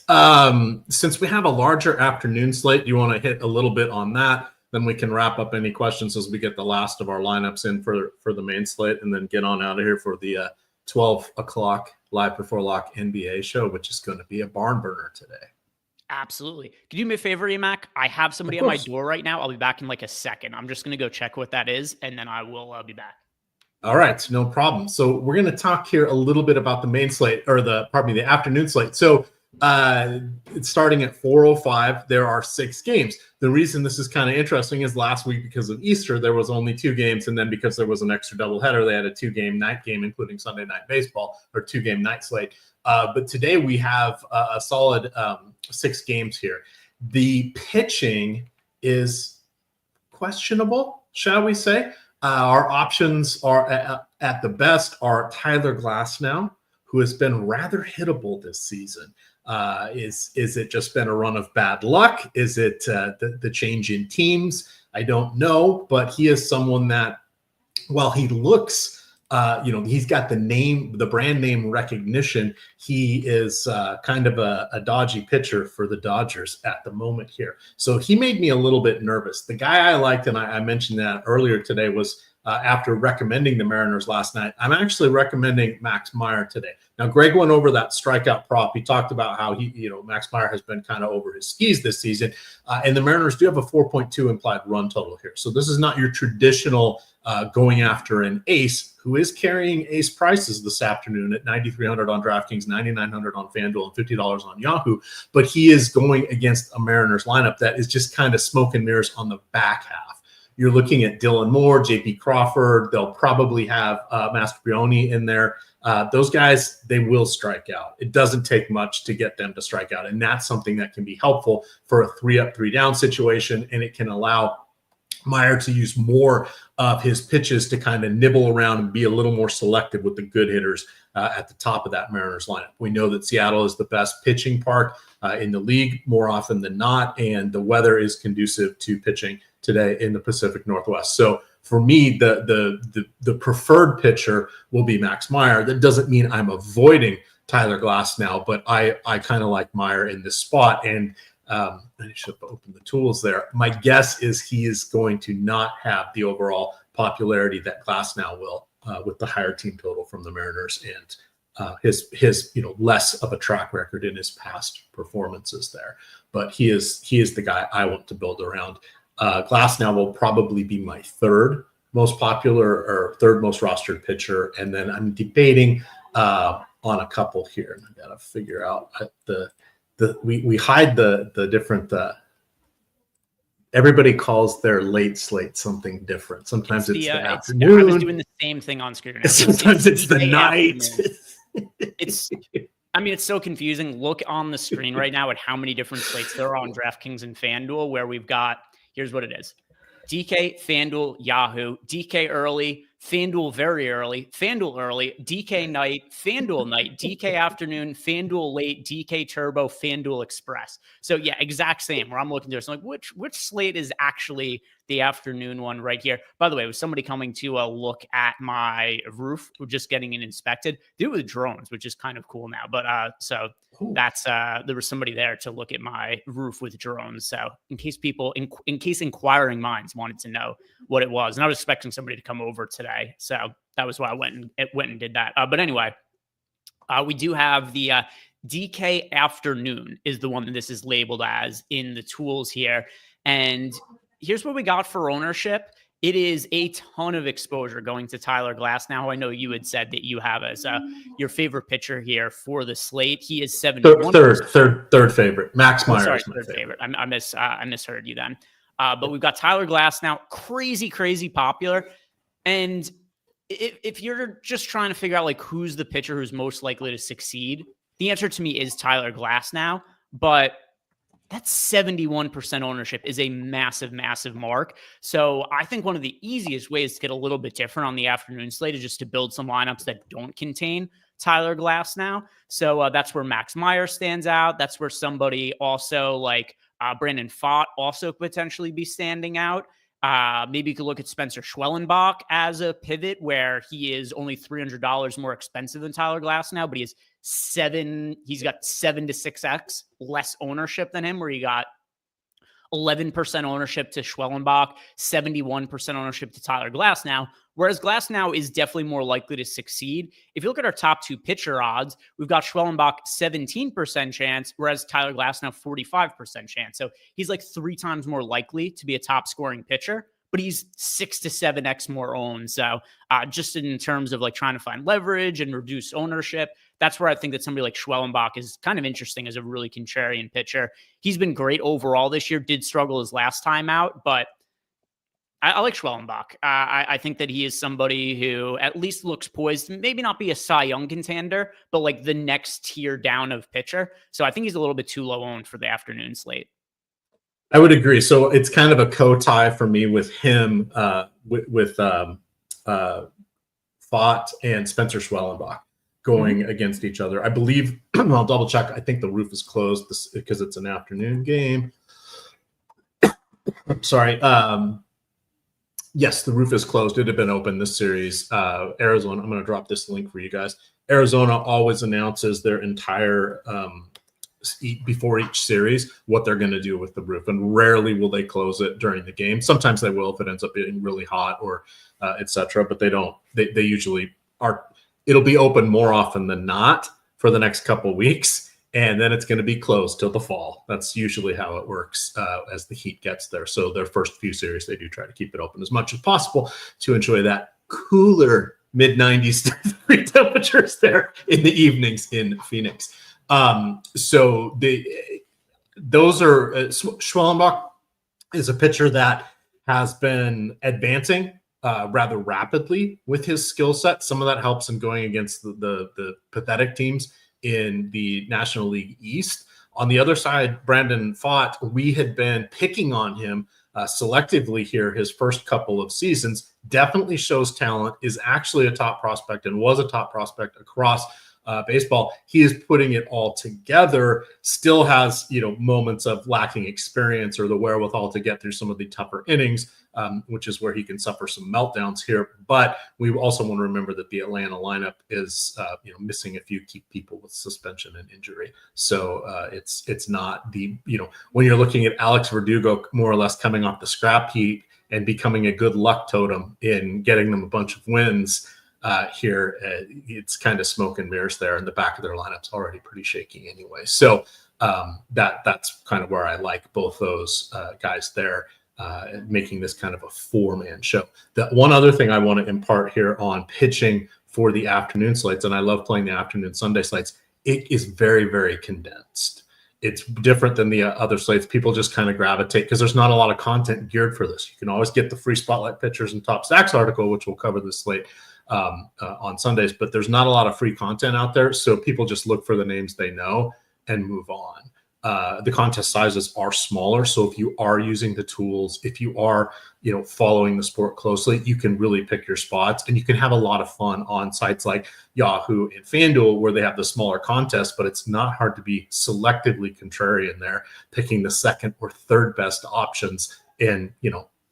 Since we have a larger afternoon slate, do you want to hit a little bit on that? Then we can wrap up any questions as we get the last of our lineups in for the main slate, and then get on out of here for the 12 o'clock live before lock NBA show, which is going to be a barn burner today. Absolutely. Could you do me a favor, Emac? I have somebody at my door right now. I'll be back in like a second. I'm just going to go check what that is, and then I will be back. All right, no problem. So we're going to talk here a little bit about the main slate, or the afternoon slate. So it's starting at 4:05. There are 6 games. The reason this is kind of interesting is last week, because of Easter, there was only 2 games, and then because there was an extra doubleheader, they had a 2-game night game, including Sunday Night Baseball, or 2-game night slate. But today we have a solid 6 games here. The pitching is questionable, shall we say? Our options are at the best are Tyler Glasnow, who has been rather hittable this season. Is it just been a run of bad luck? Is it the change in teams? I don't know, but he is someone that, while he looks He's got the brand name recognition. He is kind of a dodgy pitcher for the Dodgers at the moment here. So he made me a little bit nervous. The guy I liked, and I mentioned that earlier today, was after recommending the Mariners last night, I'm actually recommending Max Meyer today. Now, Greg went over that strikeout prop. He talked about how Max Meyer has been kind of over his skis this season. And the Mariners do have a 4.2 implied run total here. So this is not your traditional going after an ace, who is carrying ace prices this afternoon at $9,300 on DraftKings, $9,900 on FanDuel, and $50 on Yahoo. But he is going against a Mariners lineup that is just kind of smoke and mirrors on the back half. You're looking at Dylan Moore, J.P. Crawford. They'll probably have Mastropioni in there. Those guys, they will strike out. It doesn't take much to get them to strike out. And that's something that can be helpful for a 3-up, 3-down situation. And it can allow Meyer to use more of his pitches to kind of nibble around and be a little more selective with the good hitters at the top of that Mariners lineup. We know that Seattle is the best pitching park in the league more often than not, and the weather is conducive to pitching today in the Pacific Northwest. So for me, the preferred pitcher will be Max Meyer. That doesn't mean I'm avoiding Tyler Glasnow, but I kind of like Meyer in this spot. And I should have opened the tools there. My guess is he is going to not have the overall popularity that Glasnow will with the higher team total from the Mariners and his less of a track record in his past performances there. But he is the guy I want to build around. Glasnow will probably be my third most popular or third most rostered pitcher, and then I'm debating on a couple here. I got to figure out we hide the different. Everybody calls their late slate something different. Sometimes it's the afternoon. I was doing the same thing on screen. Sometimes it's the night. It's so confusing. Look on the screen right now at how many different slates there are on DraftKings and FanDuel, where we've got, here's what it is: DK, FanDuel, Yahoo, DK early, FanDuel very early, FanDuel early, DK night, FanDuel night, DK afternoon, FanDuel late, DK turbo, FanDuel express. So yeah, exact same where I'm looking through. So like, which slate is actually the afternoon one right here? By the way, was somebody coming to look at my roof? We're just getting it inspected. Do it with drones, which is kind of cool now. But so that's there was somebody there to look at my roof with drones. So in case people, in case inquiring minds wanted to know what it was, and I was expecting somebody to come over today, so that was why I went and did that. But anyway, we do have the DK afternoon is the one that this is labeled as in the tools here, and here's what we got for ownership. It is a ton of exposure going to Tyler Glasnow. I know you had said that you have as your favorite pitcher here for the slate. He is 71. Third favorite. Max Meyer. Sorry, third favorite. I misheard you then. But we've got Tyler Glasnow, crazy popular. And if you're just trying to figure out like who's the pitcher who's most likely to succeed, the answer to me is Tyler Glasnow. But that's 71% ownership is a massive mark. So I think one of the easiest ways to get a little bit different on the afternoon slate is just to build some lineups that don't contain Tyler Glasnow. So that's where Max Meyer stands out. That's where somebody also like Brandon Pfaadt also potentially be standing out. Maybe you could look at Spencer Schwellenbach as a pivot where he is only $300 more expensive than Tyler Glasnow, but he's got 7 to 6x less ownership than him, where you got 11% ownership to Schwellenbach, 71% ownership to Tyler Glasnow, whereas Glasnow is definitely more likely to succeed. If you look at our top two pitcher odds, we've got Schwellenbach 17% chance, whereas Tyler Glasnow 45% chance. So he's like 3 times more likely to be a top scoring pitcher, but he's 6 to 7x more owned. So just in terms of like trying to find leverage and reduce ownership, that's where I think that somebody like Schwellenbach is kind of interesting as a really contrarian pitcher. He's been great overall this year, did struggle his last time out, but I like Schwellenbach. I think that he is somebody who at least looks poised, maybe not be a Cy Young contender, but like the next tier down of pitcher. So I think he's a little bit too low owned for the afternoon slate. I would agree. So it's kind of a co-tie for me with him, with Pfaadt and Spencer Schwellenbach going against each other. I believe, I'll double check. I think the roof is closed because it's an afternoon game. Sorry. Yes, the roof is closed. It had been open this series. Arizona, I'm going to drop this link for you guys. Arizona always announces their entire before each series what they're going to do with the roof, and rarely will they close it during the game. Sometimes they will if it ends up being really hot or etc. But they don't. They usually are. It'll be open more often than not for the next couple weeks, and then it's going to be closed till the fall. That's usually how it works as the heat gets there. So their first few series, they do try to keep it open as much as possible to enjoy that cooler mid-90s temperatures there in the evenings in Phoenix. So those are Schwellenbach is a pitcher that has been advancing rather rapidly with his skill set. Some of that helps him going against the pathetic teams in the National League East. On the other side, Brandon Pfaadt, we had been picking on him selectively here his first couple of seasons. Definitely shows talent, is actually a top prospect and was a top prospect across baseball. He is putting it all together, still has, moments of lacking experience or the wherewithal to get through some of the tougher innings, which is where he can suffer some meltdowns here. But we also want to remember that the Atlanta lineup is, missing a few key people with suspension and injury. So it's not the, when you're looking at Alex Verdugo more or less coming off the scrap heap and becoming a good luck totem in getting them a bunch of wins, here, it's kind of smoke and mirrors there, and the back of their lineup's already pretty shaky anyway. So that's kind of where I like both those guys there, making this kind of a four-man show. The one other thing I want to impart here on pitching for the afternoon slates, and I love playing the afternoon Sunday slates, it is very, very condensed. It's different than the other slates. People just kind of gravitate because there's not a lot of content geared for this. You can always get the free Spotlight Pitchers and Top Stacks article, which will cover this slate on Sundays, but there's not a lot of free content out there. So people just look for the names they know and move on. The contest sizes are smaller. So if you are using the tools, if you are, following the sport closely, you can really pick your spots, and you can have a lot of fun on sites like Yahoo and FanDuel where they have the smaller contests, but it's not hard to be selectively contrarian there, picking the second or third best options and,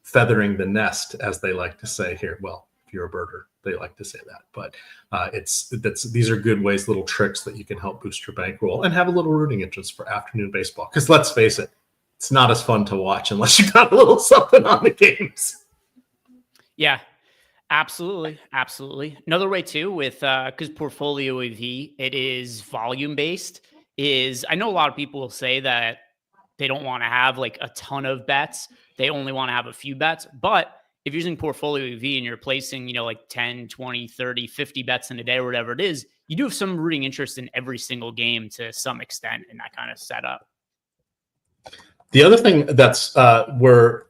feathering the nest, as they like to say here. Well, if you're a birder, they like to say that, but these are good ways, little tricks that you can help boost your bankroll and have a little rooting interest for afternoon baseball. Because let's face it, it's not as fun to watch unless you got a little something on the games. Yeah, absolutely. Another way too with because Portfolio EV, it is volume based. I know a lot of people will say that they don't want to have like a ton of bets. They only want to have a few bets, but if you're using Portfolio EV and you're placing, like 10, 20, 30, 50 bets in a day or whatever it is, you do have some rooting interest in every single game to some extent in that kind of setup. The other thing that's where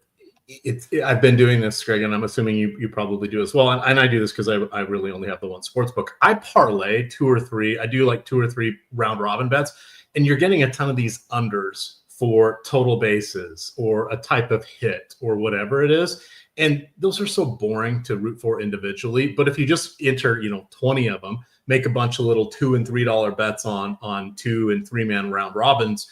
I've been doing this, Greg, and I'm assuming you probably do as well. And I do this because I really only have the one sportsbook. I parlay 2 or 3. I do like 2 or 3 round robin bets, and you're getting a ton of these unders for total bases or a type of hit or whatever it is. And those are so boring to root for individually. But if you just enter, 20 of them, make a bunch of little $2 and $3 bets on 2 and 3 man round robins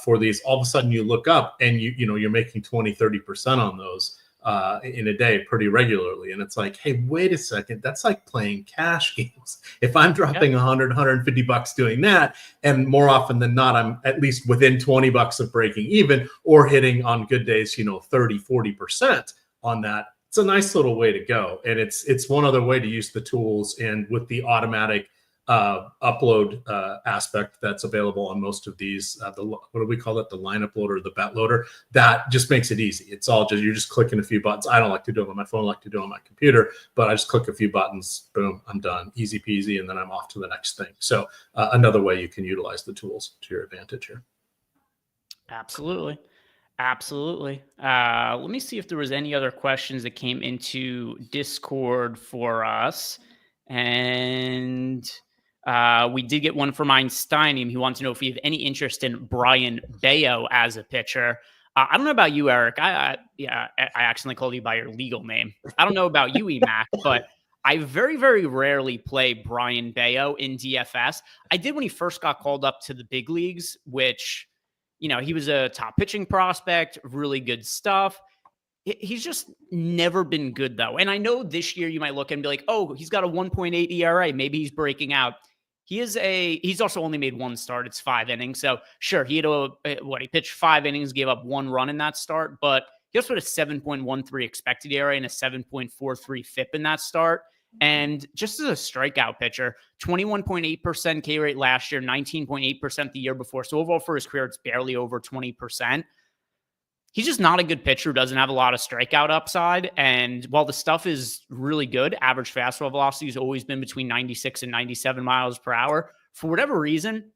for these, all of a sudden you look up and you're making 20, 30% on those in a day pretty regularly. And it's like, hey, wait a second, that's like playing cash games. If I'm dropping $100, $150 doing that, and more often than not, I'm at least within $20 of breaking even or hitting on good days, 30, 40% on that, it's a nice little way to go. And it's one other way to use the tools, and with the automatic upload aspect that's available on most of these, what do we call it? The lineup loader, the bet loader, that just makes it easy. It's all you're just clicking a few buttons. I don't like to do it on my phone, I like to do it on my computer, but I just click a few buttons, boom, I'm done, easy peasy. And then I'm off to the next thing. So another way you can utilize the tools to your advantage here. Absolutely. Let me see if there was any other questions that came into Discord for us. And we did get one from Einsteinium. He wants to know if we have any interest in Brian Bello as a pitcher. I don't know about you, Eric. I accidentally called you by your legal name. I don't know about you, Emac, but I very, very rarely play Brian Bello in DFS. I did when he first got called up to the big leagues, which, he was a top pitching prospect, really good stuff. He's just never been good, though. And I know this year you might look and be like, oh, he's got a 1.8 ERA. Maybe he's breaking out. He's also only made one start. It's 5 innings. So sure, he pitched 5 innings, gave up 1 run in that start, but he also had a 7.13 expected ERA and a 7.43 FIP in that start. And just as a strikeout pitcher, 21.8% K rate last year, 19.8% the year before. So overall for his career, it's barely over 20%. He's just not a good pitcher who doesn't have a lot of strikeout upside. And while the stuff is really good, average fastball velocity has always been between 96 and 97 miles per hour. For whatever reason,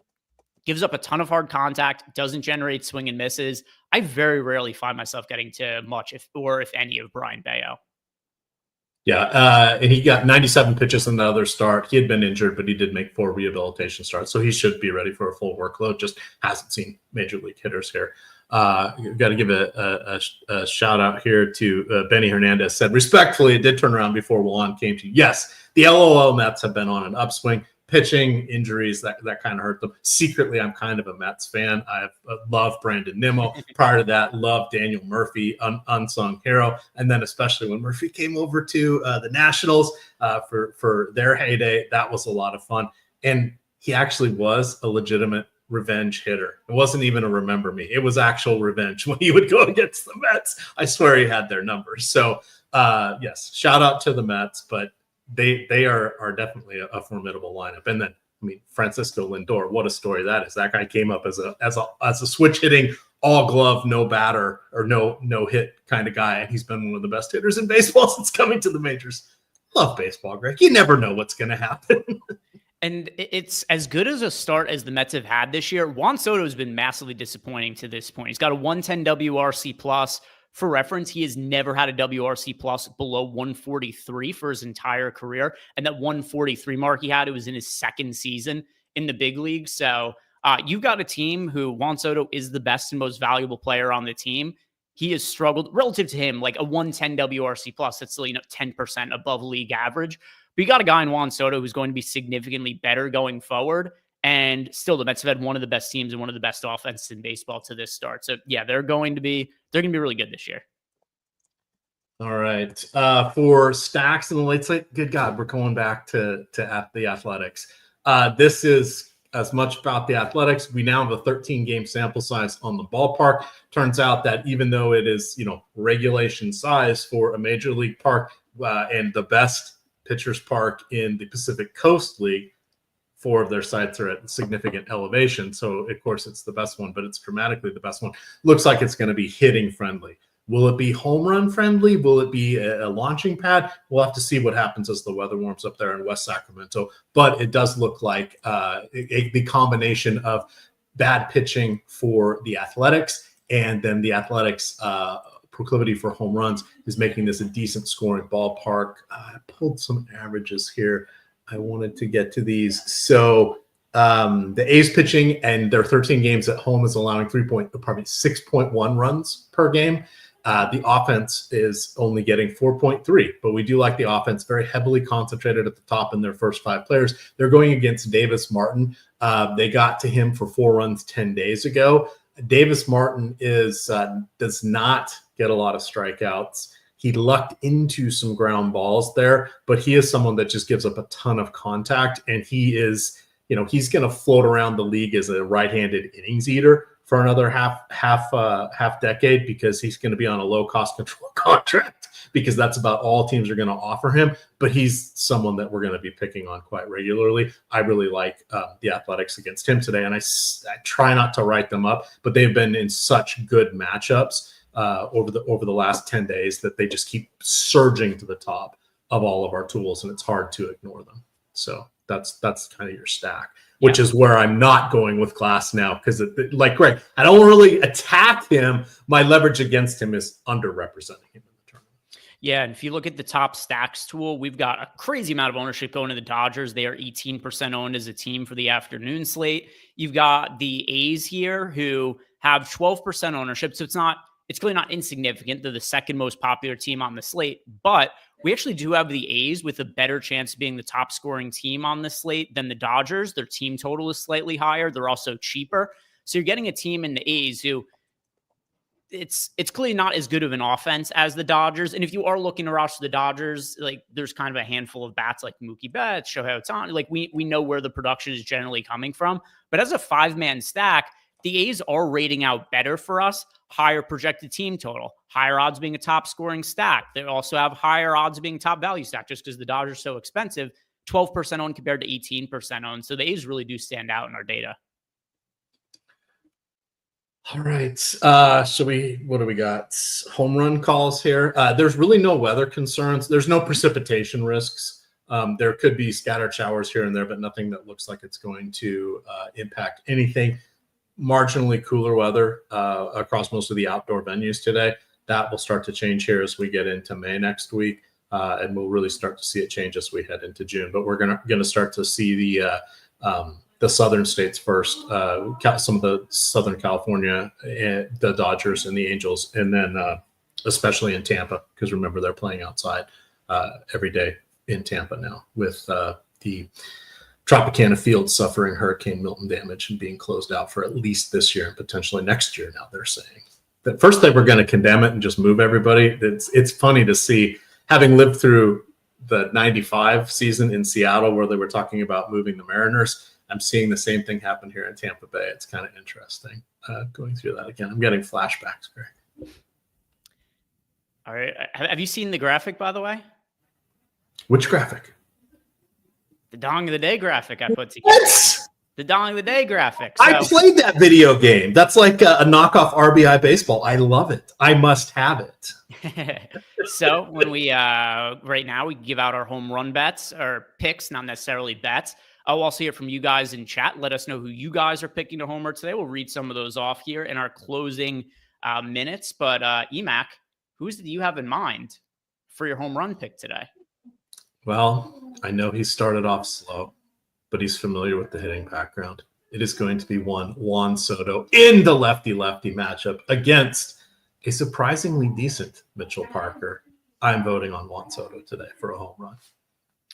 gives up a ton of hard contact, doesn't generate swing and misses. I very rarely find myself getting to much, if any, of Brian Bello. Yeah, and he got 97 pitches in the other start. He had been injured, but he did make 4 rehabilitation starts, so he should be ready for a full workload. Just hasn't seen major league hitters here. Got to give a shout out here to Benny Hernandez. Said respectfully, it did turn around before Juan came to you. Yes, the LOL Mets have been on an upswing. Pitching injuries that kind of hurt them. Secretly, I'm kind of a Mets fan. I love Brandon Nimmo. Prior to that, love Daniel Murphy, unsung hero. And then especially when Murphy came over to the Nationals for their heyday, that was a lot of fun. And he actually was a legitimate revenge hitter. It wasn't even a remember me. It was actual revenge when he would go against the Mets. I swear he had their numbers. So yes, shout out to the Mets, but they are definitely a formidable lineup. And then, I mean, Francisco Lindor, what a story that is. That guy came up as a switch hitting, all glove, no batter or no hit kind of guy. And he's been one of the best hitters in baseball since coming to the majors. Love baseball, Greg. You never know what's going to happen. And it's as good as a start as the Mets have had this year. Juan Soto has been massively disappointing to this point. He's got a 110 WRC plus. For reference, he has never had a WRC plus below 143 for his entire career. And that 143 mark he had, it was in his second season in the big league. So you've got a team who Juan Soto is the best and most valuable player on the team. He has struggled relative to him, like a 110 WRC plus. That's still, 10% above league average. But you got a guy in Juan Soto who's going to be significantly better going forward. And still, the Mets have had one of the best teams and one of the best offenses in baseball to this start. So yeah, they're going to be really good this year. All right. For stacks in the late slate, good God, we're going back to the Athletics. This is as much about the Athletics. We now have a 13-game sample size on the ballpark. Turns out that even though it is, regulation size for a major league park and the best pitchers park in the Pacific Coast League, 4 of their sites are at significant elevation. So, of course, it's the best one, but it's dramatically the best one. Looks like it's going to be hitting friendly. Will it be home run friendly? Will it be a launching pad? We'll have to see what happens as the weather warms up there in West Sacramento. But it does look like the combination of bad pitching for the Athletics and then the Athletics proclivity for home runs is making this a decent scoring ballpark. I pulled some averages here. I wanted to get to these. So the A's pitching and their 13 games at home is allowing 6.1 runs per game. The offense is only getting 4.3, but we do like the offense, very heavily concentrated at the top in their first 5 players. They're going against Davis Martin. They got to him for 4 runs 10 days ago. Davis Martin does not get a lot of strikeouts. He lucked into some ground balls there, but he is someone that just gives up a ton of contact, and he is, he's going to float around the league as a right-handed innings eater for another half decade because he's going to be on a low-cost control contract because that's about all teams are going to offer him. But he's someone that we're going to be picking on quite regularly. I really like the Athletics against him today, and I try not to write them up, but they've been in such good matchups over the last 10 days that they just keep surging to the top of all of our tools, and it's hard to ignore them. So that's kind of your stack, which is where I'm not going with Glass now because, like Greg, I don't really attack him. My leverage against him is underrepresenting him in the tournament. Yeah, and if you look at the top stacks tool, we've got a crazy amount of ownership going to the Dodgers. They are 18% owned as a team for the afternoon slate. You've got the A's here who have 12% ownership, so it's clearly not insignificant. They're the second most popular team on the slate, but we actually do have the A's with a better chance of being the top scoring team on the slate than the Dodgers. Their team total is slightly higher. They're also cheaper. So you're getting a team in the A's who it's clearly not as good of an offense as the Dodgers. And if you are looking to roster the Dodgers, like there's kind of a handful of bats like Mookie Betts, Shohei Ohtani. Like we know where the production is generally coming from. But as a 5-man stack, the A's are rating out better for us, higher projected team total, higher odds being a top scoring stack. They also have higher odds being top value stack just because the Dodgers are so expensive, 12% owned compared to 18% owned. So the A's really do stand out in our data. All right. What do we got? Home run calls here. There's really no weather concerns. There's no precipitation risks. There could be scattered showers here and there, but nothing that looks like it's going to impact anything. Marginally cooler weather across most of the outdoor venues today. That will start to change here as we get into May next week. And we'll really start to see it change as we head into June. But we're gonna start to see the southern states first, some of the Southern California, the Dodgers and the Angels, and then especially in Tampa, because remember they're playing outside every day in Tampa now with the Tropicana Field suffering Hurricane Milton damage and being closed out for at least this year and potentially next year. Now they're saying that first they were going to condemn it and just move everybody. It's funny to see, having lived through the 95 season in Seattle where they were talking about moving the Mariners. I'm seeing the same thing happen here in Tampa Bay. It's kind of interesting going through that again. I'm getting flashbacks, Greg. All right. Have you seen the graphic, by the way? Which graphic? The Dong of the Day graphic I put together. What? The Dong of the Day graphic. So, I played that video game. That's like a knockoff RBI baseball. I love it. I must have it. So when we right now we give out our home run bets or picks, not necessarily bets. I'll also hear from you guys in chat. Let us know who you guys are picking to homer today. We'll read some of those off here in our closing minutes. But Emac, who's do you have in mind for your home run pick today? Well, I know he started off slow, but he's familiar with the hitting background. It is going to be Juan Soto in the lefty-lefty matchup against a surprisingly decent Mitchell Parker. I'm voting on Juan Soto today for a home run.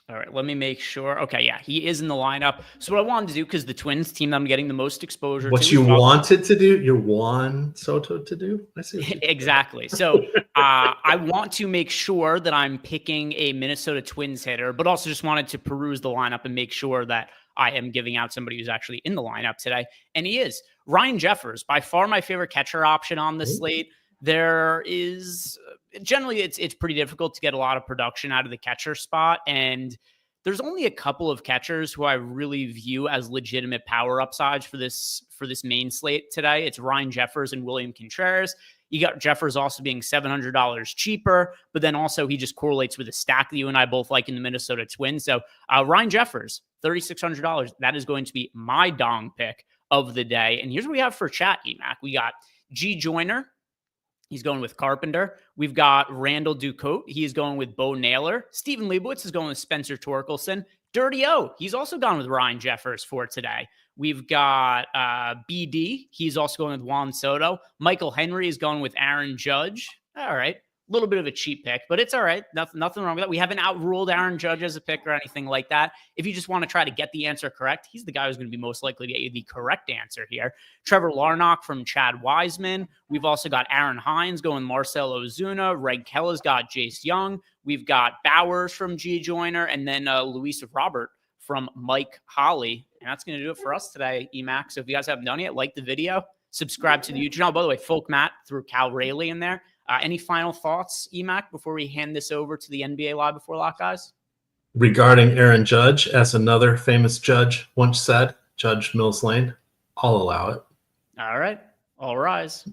All right, let me make sure. Okay, yeah, he is in the lineup. So what I wanted to do, because the Twins team that I'm getting the most exposure what to. You wanted to do? You want Soto to do? I see. Exactly. So I want to make sure that I'm picking a Minnesota Twins hitter, but also just wanted to peruse the lineup and make sure that I am giving out somebody who's actually in the lineup today. And he is. Ryan Jeffers, by far my favorite catcher option on this slate. There is generally it's pretty difficult to get a lot of production out of the catcher spot, and there's only a couple of catchers who I really view as legitimate power upsides for this main slate today. It's Ryan Jeffers and William Contreras. You got Jeffers also being $700 cheaper, but then also he just correlates with a stack that you and I both like in the Minnesota Twins. So Ryan Jeffers, $3,600. That is going to be my dong pick of the day. And here's what we have for chat, Emac. We got G. Joyner. He's going with Carpenter. We've got Randall Ducote. He's going with Bo Naylor. Stephen Leibowitz is going with Spencer Torkelson. Dirty O, he's also gone with Ryan Jeffers for today. We've got BD. He's also going with Juan Soto. Michael Henry is going with Aaron Judge. All right. A little bit of a cheap pick, but it's all right. Nothing wrong with that. We haven't outruled Aaron Judge as a pick or anything like that. If you just want to try to get the answer correct, he's the guy who's going to be most likely to get you the correct answer here. Trevor Larnach from Chad Wiseman. We've also got Aaron Hines going Marcell Ozuna. Reg Kella's got Jace Young. We've got Bowers from G. Joyner, and then Luis Robert from Mike Holly. And that's going to do it for us today, Emac. So if you guys haven't done it yet, like the video, subscribe to the YouTube channel. By the way, Folk Matt threw Cal Rayleigh in there. Any final thoughts, Emac, before we hand this over to the NBA Live Before Lock guys? Regarding Aaron Judge, as another famous judge once said, Judge Mills Lane, I'll allow it. All right. All rise.